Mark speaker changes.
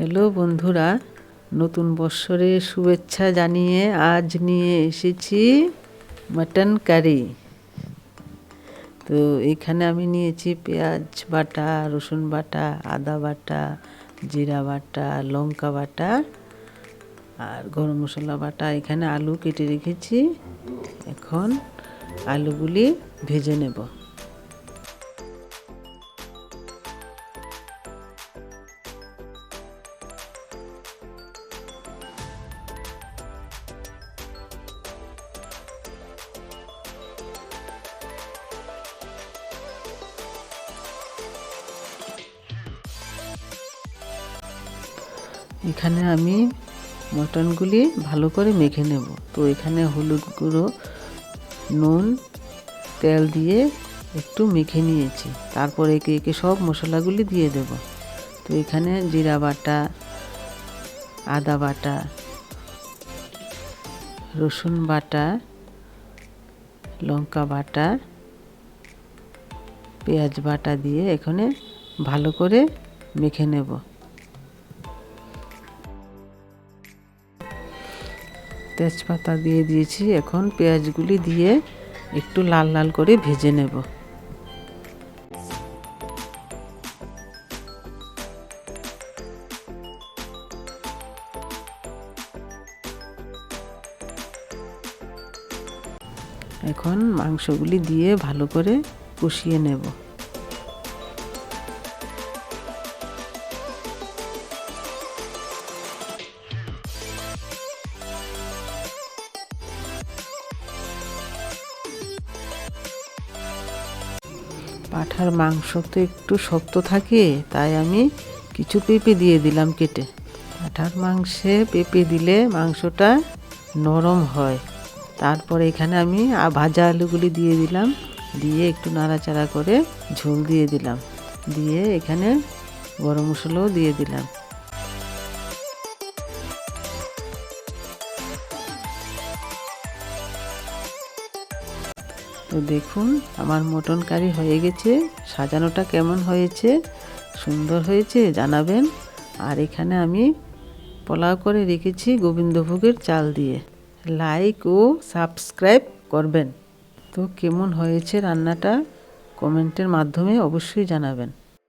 Speaker 1: Hello বন্ধুরা, নতুন বৎসরের শুভেচ্ছা জানিয়ে আজ নিয়ে এসেছি মাটন কারি। তো এখানে আমি নিয়েছি পেঁয়াজ বাটা, রসুন বাটা, আদা বাটা, জিরা বাটা, লঙ্কা বাটা আর গরম মশলা বাটা। এখানে আলু কেটে রেখেছি। এখন আলুগুলি ভেজে নেব। এখানে আমি মটনগুলি ভালো করে মেখে নেব। তো এখানে হলুদ গুঁড়ো, নুন, তেল দিয়ে একটু মেখে নিয়েছি। তারপর একে একে সব মশলাগুলি দিয়ে দেব। তো এখানে জিরা বাটা, আদা বাটা, রসুন বাটা, লঙ্কা বাটা, পেঁয়াজ বাটা দিয়ে এখানে ভালো করে মেখে নেব। তেজপাতা দিয়ে দিয়েছি। এখন পেঁয়াজগুলি দিয়ে একটু লাল লাল করে ভেজে নেব। এখন মাংসগুলি দিয়ে ভালো করে কষিয়ে নেব। পাঁঠার মাংস তো একটু শক্ত থাকে, তাই আমি কিছু পেঁপে দিয়ে দিলাম কেটে। পাঁঠার মাংসে পেঁপে দিলে মাংসটা নরম হয়। তারপরে এখানে আমি ভাজা আলুগুলি দিয়ে দিলাম, দিয়ে একটু নাড়াচাড়া করে ঝোল দিয়ে দিলাম, দিয়ে এখানে গরম মশলাও দিয়ে দিলাম। তো দেখুন, আমার মটন কারি হয়ে গেছে। সাজানোটা কেমন হয়েছে? সুন্দর হয়েছে জানাবেন। আর এখানে আমি পোলাও করে রেখেছি গোবিন্দভোগের চাল দিয়ে। লাইক ও সাবস্ক্রাইব করবেন। তো কেমন হয়েছে রান্নাটা কমেন্টের মাধ্যমে অবশ্যই জানাবেন।